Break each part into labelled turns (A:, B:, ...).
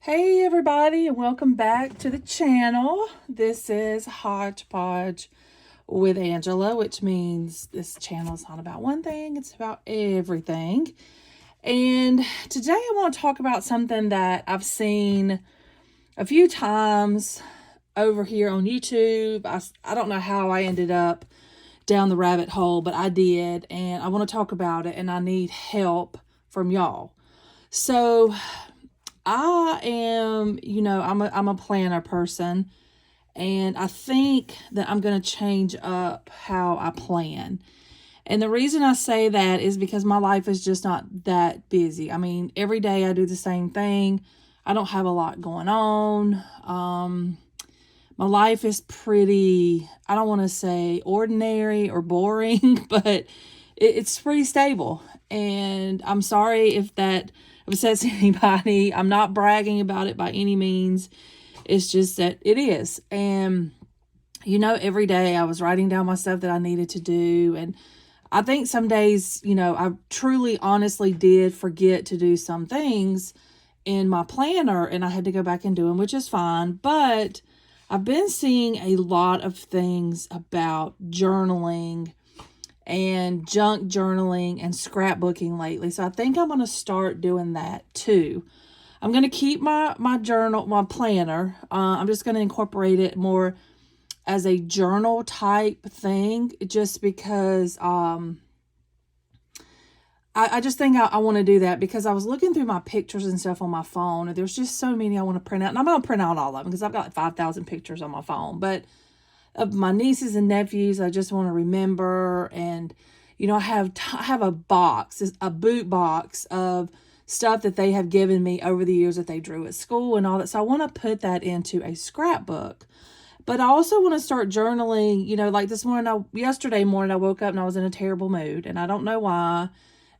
A: Hey everybody, and welcome back to the channel. This is Hodgepodge with Angela, which means this channel is not about one thing, it's about everything. And today I want to talk about something that I've seen a few times over here on YouTube. I don't know how I ended up down the rabbit hole, but I did, and I want to talk about it, and I need help from y'all. So I am, I'm a planner person, and I think that I'm going to change up how I plan. And the reason I say that is because my life is just not that busy. I mean, every day I do the same thing. I don't have a lot going on. My life is pretty, I don't want to say ordinary or boring, but it's pretty stable. And I'm sorry if that upsets anybody. I'm not bragging about it by any means. It's just that it is. And, every day I was writing down my stuff that I needed to do. And I think some days, I truly, honestly did forget to do some things in my planner, and I had to go back and do them, which is fine. But I've been seeing a lot of things about journaling and junk journaling and scrapbooking lately. So I think I'm going to start doing that too. I'm going to keep my journal, my planner. I'm just going to incorporate it more as a journal type thing, just because I just think I want to do that, because I was looking through my pictures and stuff on my phone, and there's just so many I want to print out. And I'm going to print out all of them because I've got like 5,000 pictures on my phone. But of my nieces and nephews, I just want to remember. And, I have a box, a boot box of stuff that they have given me over the years that they drew at school and all that. So I want to put that into a scrapbook. But I also want to start journaling, like yesterday morning, I woke up and I was in a terrible mood, and I don't know why.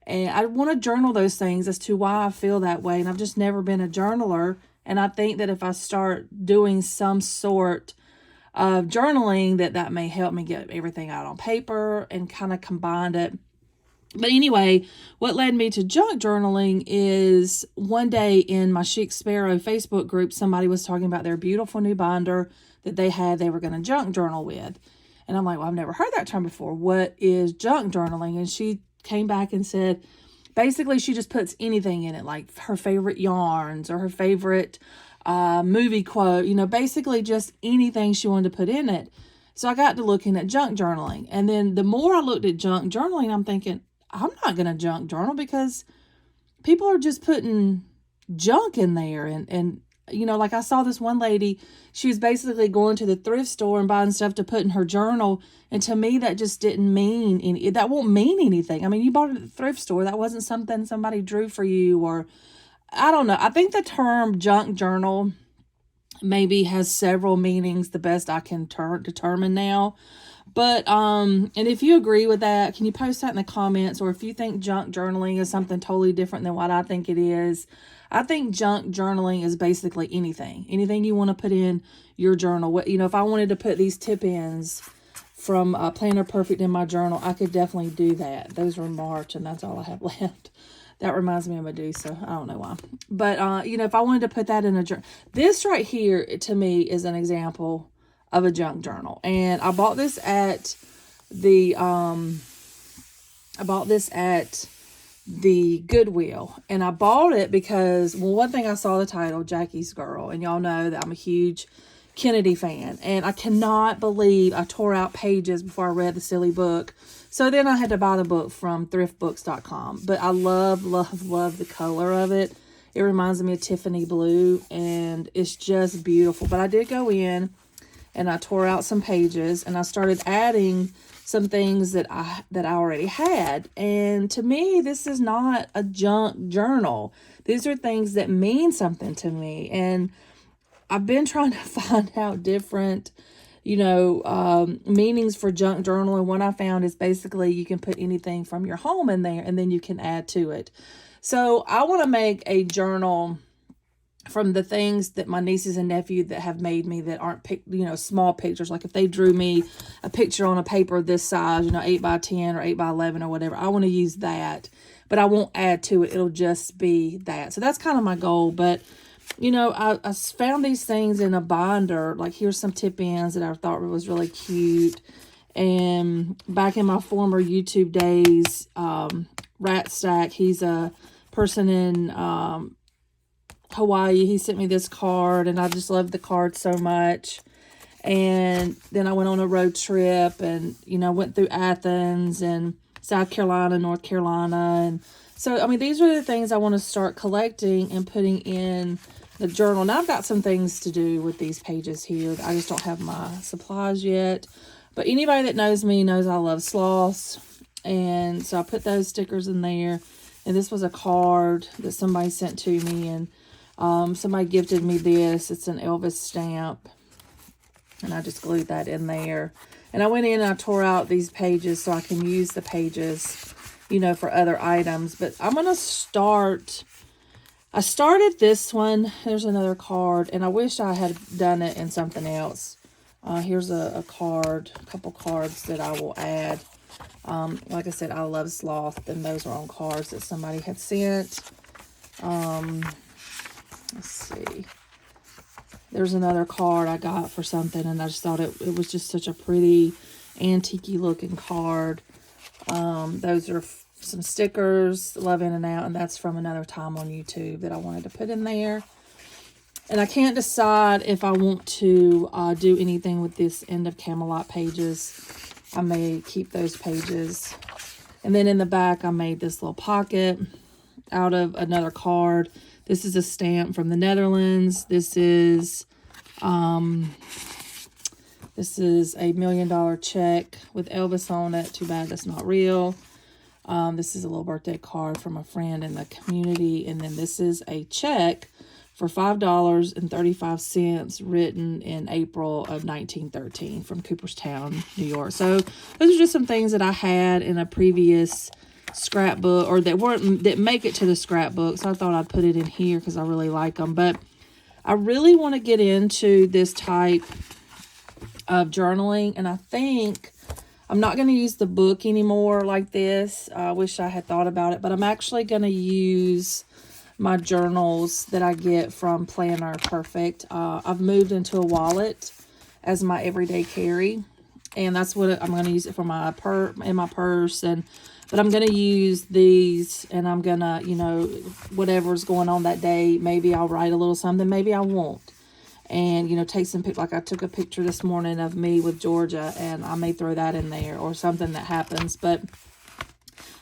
A: And I want to journal those things as to why I feel that way. And I've just never been a journaler. And I think that if I start doing some sort of journaling, that may help me get everything out on paper and kind of combine it. But anyway, what led me to junk journaling is one day in my Chic Sparrow Facebook group, somebody was talking about their beautiful new binder that they were going to junk journal with. And I'm like, well, I've never heard that term before. What is junk journaling? And she came back and said, basically, she just puts anything in it, like her favorite yarns or her favorite movie quote, basically just anything she wanted to put in it. So I got to looking at junk journaling. And then the more I looked at junk journaling, I'm thinking, I'm not going to junk journal, because people are just putting junk in there. And like I saw this one lady, she was basically going to the thrift store and buying stuff to put in her journal. And to me, that just didn't mean that won't mean anything. I mean, you bought it at the thrift store. That wasn't something somebody drew for you, or I don't know. I think the term junk journal maybe has several meanings, the best I can determine now. But, and if you agree with that, can you post that in the comments? Or if you think junk journaling is something totally different than what I think it is. I think junk journaling is basically anything you want to put in your journal. If I wanted to put these tip-ins from Planner Perfect in my journal, I could definitely do that. Those were March, and that's all I have left. That reminds me of Medusa. I don't know why. But, if I wanted to put that in a journal, this right here, to me, is an example of a junk journal. And I bought this at the Goodwill. And I bought it because, well, one thing, I saw the title, Jackie's Girl. And y'all know that I'm a huge Kennedy fan. And I cannot believe I tore out pages before I read the silly book. So then I had to buy the book from thriftbooks.com. But I love, love, love the color of it. It reminds me of Tiffany blue, and it's just beautiful. But I did go in and I tore out some pages, and I started adding some things that I already had. And to me, this is not a junk journal. These are things that mean something to me. And I've been trying to find out different, meanings for junk journal. And what I found is basically you can put anything from your home in there, and then you can add to it. So I want to make a journal from the things that my nieces and nephew that have made me, that aren't, small pictures. Like if they drew me a picture on a paper this size, 8 by 10 or 8 by 11 or whatever, I want to use that, but I won't add to it. It'll just be that. So that's kind of my goal. But I found these things in a binder. Like, here's some tip-ins that I thought was really cute. And back in my former YouTube days, Rat Stack, he's a person in Hawaii. He sent me this card, and I just loved the card so much. And then I went on a road trip and, went through Athens and South Carolina, North Carolina. And so, I mean, these are the things I want to start collecting and putting in the journal. Now, I've got some things to do with these pages here. I just don't have my supplies yet. But anybody that knows me knows I love sloths. And so I put those stickers in there. And this was a card that somebody sent to me. And somebody gifted me this. It's an Elvis stamp. And I just glued that in there. And I went in and I tore out these pages so I can use the pages, for other items. But I'm going to start. I started this one. There's another card. And I wish I had done it in something else. Here's a card, a couple cards that I will add. Like I said, I love sloth. And those are on cards that somebody had sent. Let's see. There's another card I got for something, and I just thought it was just such a pretty antique-y looking card. Those are some stickers, Love In and Out, and that's from another time on YouTube that I wanted to put in there. And I can't decide if I want to do anything with this End of Camelot pages. I may keep those pages. And then in the back, I made this little pocket out of another card. This is a stamp from the Netherlands. This is a $1 million check with Elvis on it. Too bad that's not real. This is a little birthday card from a friend in the community. And then this is a check for $5.35 written in April of 1913 from Cooperstown, New York. So those are just some things that I had in a previous scrapbook, or that make it to the scrapbook. So I thought I'd put it in here because I really like them. But I really want to get into this type of journaling, and I think I'm not going to use the book anymore like this. I wish I had thought about it, but I'm actually going to use my journals that I get from Planner Perfect. I've moved into a wallet as my everyday carry, and that's what I'm going to use it for my purse. But I'm going to use these, and I'm going to, whatever's going on that day, maybe I'll write a little something, maybe I won't. And, take some pictures. Like I took a picture this morning of me with Georgia, and I may throw that in there, or something that happens. But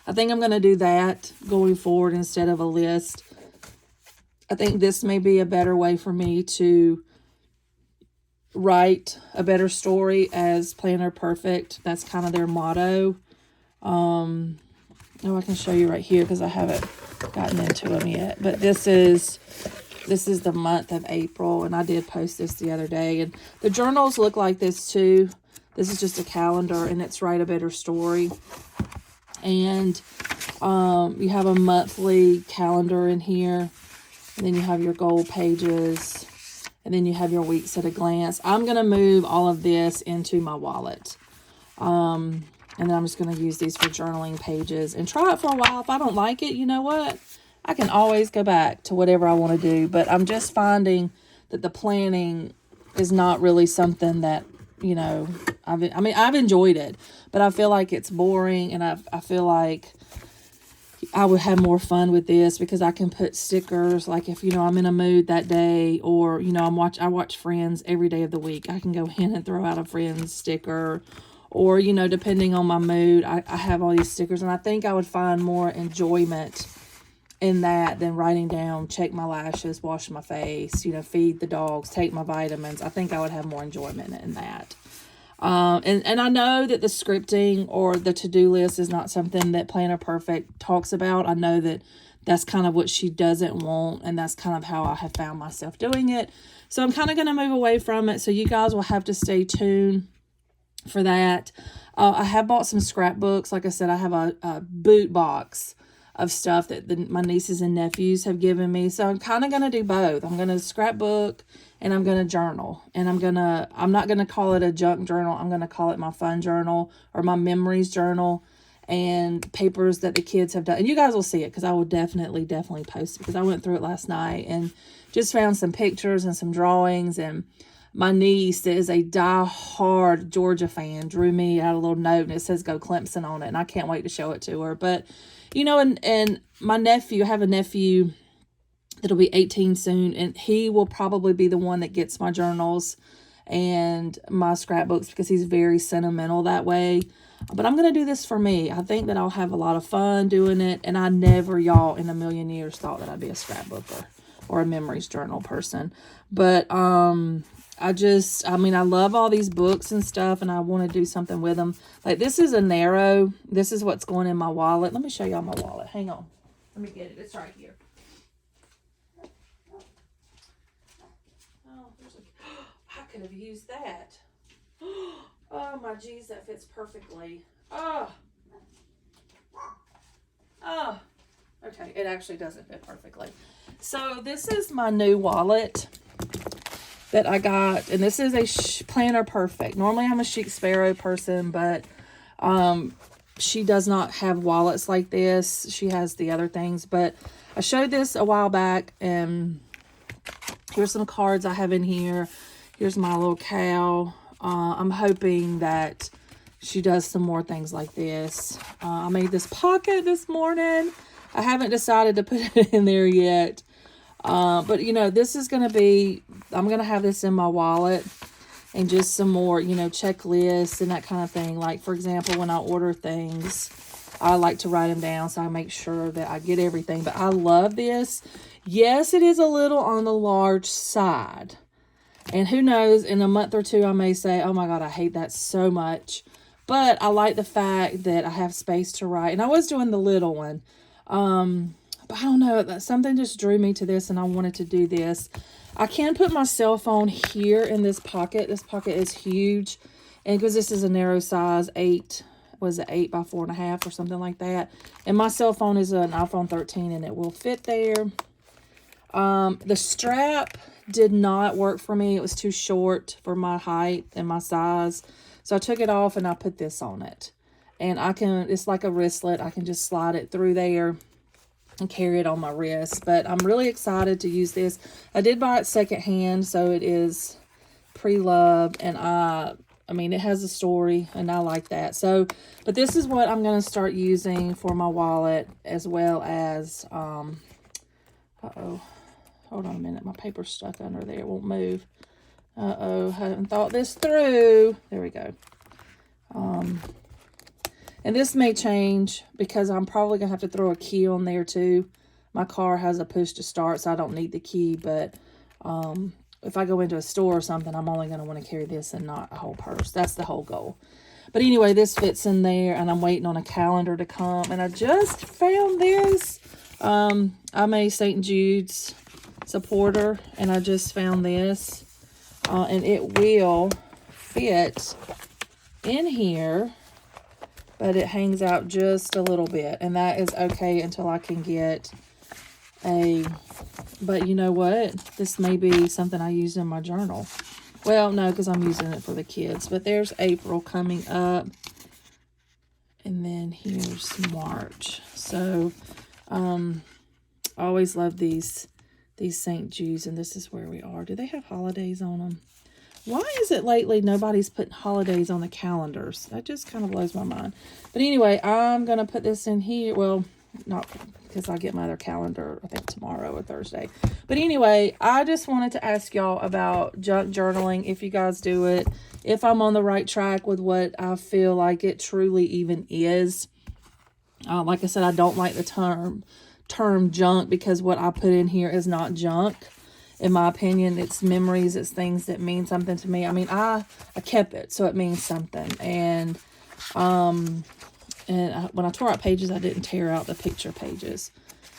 A: I think I'm going to do that going forward instead of a list. I think this may be a better way for me to write a better story as Planner Perfect. That's kind of their motto. I can show you right here because I haven't gotten into them yet. But this is the month of April, and I did post this the other day. And the journals look like this too. This is just a calendar, and it's Write a Better Story. And you have a monthly calendar in here, and then you have your goal pages, and then you have your weeks at a glance. I'm going to move all of this into my wallet. And then I'm just going to use these for journaling pages and try it for a while. If I don't like it, you know what? I can always go back to whatever I want to do. But I'm just finding that the planning is not really something that, I've enjoyed it. But I feel like it's boring, and I feel like I would have more fun with this because I can put stickers. Like if, I'm in a mood that day, or, I watch Friends every day of the week. I can go in and throw out a Friends sticker. Or, depending on my mood, I have all these stickers. And I think I would find more enjoyment in that than writing down, check my lashes, wash my face, feed the dogs, take my vitamins. I think I would have more enjoyment in that. And I know that the scripting or the to-do list is not something that Planner Perfect talks about. I know that that's kind of what she doesn't want, and that's kind of how I have found myself doing it. So I'm kind of going to move away from it. So you guys will have to stay tuned for that. I have bought some scrapbooks. Like I said, I have a boot box of stuff that my nieces and nephews have given me. So I'm kind of going to do both. I'm going to scrapbook and I'm going to journal. And I'm not going to call it a junk journal. I'm going to call it my fun journal or my memories journal, and papers that the kids have done. And you guys will see it because I will definitely post it, because I went through it last night. And, just found some pictures and some drawings, and my niece that is a die-hard Georgia fan drew me out a little note, and it says "Go Clemson" on it, and I can't wait to show it to her. But, you know, and my nephew, I have a nephew that'll be 18 soon, and he will probably be the one that gets my journals and my scrapbooks because he's very sentimental that way. But I'm going to do this for me. I think that I'll have a lot of fun doing it, and I never, y'all, in a million years thought that I'd be a scrapbooker or a memories journal person. But I mean, I love all these books and stuff, and I want to do something with them. Like, this is a narrow. This is what's going in my wallet. Let me show y'all my wallet. Hang on. Let me get it. It's right here. Oh, there's a... I could have used that. Oh, my geez, that fits perfectly. Oh. Oh. Okay, it actually doesn't fit perfectly. So, this is my new wallet that I got, and this is a Planner Perfect. Normally I'm a Chic Sparrow person, but she does not have wallets like this. She has the other things, but I showed this a while back, and here's some cards I have in here. Here's my little cow. I'm hoping that she does some more things like this. I made this pocket this morning. I haven't decided to put it in there yet. But, you know, this is going to be, I'm going to have this in my wallet, and just some more, you know, checklists and that kind of thing. Like, for example, when I order things, I like to write them down so I make sure that I get everything. But I love this. Yes, it is a little on the large side. And who knows, in a month or two, I may say, oh my God, I hate that so much. But I like the fact that I have space to write. And I was doing the little one. But I don't know, something just drew me to this, and I wanted to do this. I can put my cell phone here in this pocket. This pocket is huge, and because this is a narrow size, 8 by 4.5 or something like that. And my cell phone is an iPhone 13, and it will fit there. The strap did not work for me. It was too short for my height and my size. So I took it off, and I put this on it. And it's like a wristlet. I can just slide it through there and carry it on my wrist. But I'm really excited to use this. I did buy it secondhand, so it is pre-loved, and I mean, it has a story, and I like that. So, but this is what I'm going to start using for my wallet, as well as, uh-oh, hold on a minute, my paper's stuck under there, it won't move. Uh-oh, haven't thought this through. There we go. And this may change because I'm probably going to have to throw a key on there too. My car has a push to start, so I don't need the key. But if I go into a store or something, I'm only going to want to carry this and not a whole purse. That's the whole goal. But anyway, this fits in there, and I'm waiting on a calendar to come. And I just found this. I'm a St. Jude's supporter, and I just found this. And it will fit in here, but it hangs out just a little bit, and that is okay until I can get but you know what? This may be something I use in my journal. Well, no, because I'm using it for the kids. But there's April coming up, and then here's March. So, I always love these St. Jude's, and this is where we are. Do they have holidays on them? Why is it lately nobody's putting holidays on the calendars? That just kind of blows my mind. But anyway, I'm going to put this in here. Well, not because I get my other calendar, I think tomorrow or Thursday. But anyway, I just wanted to ask y'all about junk journaling, if you guys do it, if I'm on the right track with what I feel like it truly even is. Like I said, I don't like the term junk, because what I put in here is not junk. In my opinion, it's memories, it's things that mean something to me. I mean, I kept it, so it means something. And when I tore out pages, I didn't tear out the picture pages.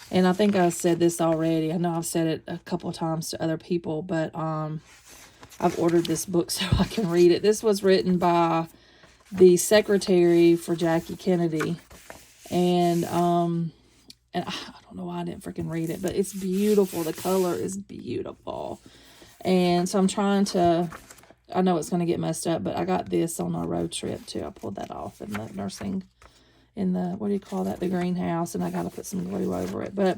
A: And I think I said this already. I know I've said it a couple of times to other people, but I've ordered this book so I can read it. This was written by the secretary for Jackie Kennedy. And I don't know why I didn't freaking read it, but it's beautiful. The color is beautiful. And so I'm trying to, I know it's going to get messed up, but I got this on our road trip too. I pulled that off in the nursing, in the, what do you call that? The greenhouse. And I got to put some glue over it. But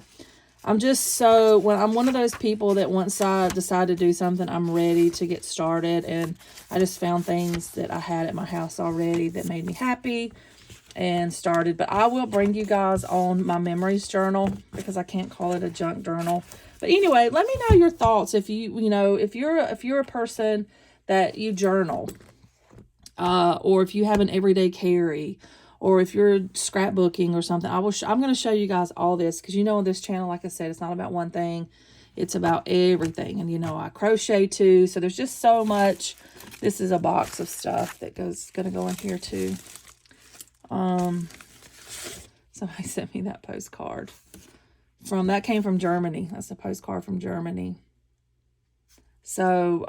A: I'm just so, when I'm one of those people that once I decide to do something, I'm ready to get started. And I just found things that I had at my house already that made me happy and started. But I will bring you guys on my memories journal, because I can't call it a junk journal. But anyway, let me know your thoughts. If if you're a person that you journal, or if you have an everyday carry, or if you're scrapbooking or something, I'm going to show you guys all this, because on this channel, like I said, it's not about one thing. It's about everything. And I crochet too. So there's just so much. This is a box of stuff that going to go in here too. Somebody sent me that postcard that came from Germany. That's a postcard from Germany. So,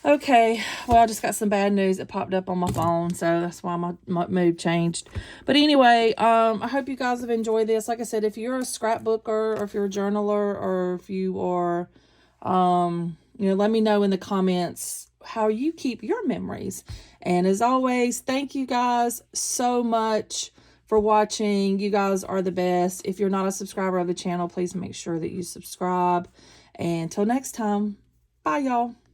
A: okay, well, I just got some bad news that popped up on my phone, so that's why my mood changed. But anyway, I hope you guys have enjoyed this. Like I said, if you're a scrapbooker, or if you're a journaler, or if you are, let me know in the comments how you keep your memories. And as always, thank you guys so much for watching. You guys are the best. If you're not a subscriber of the channel, please make sure that you subscribe. And until next time, bye, y'all.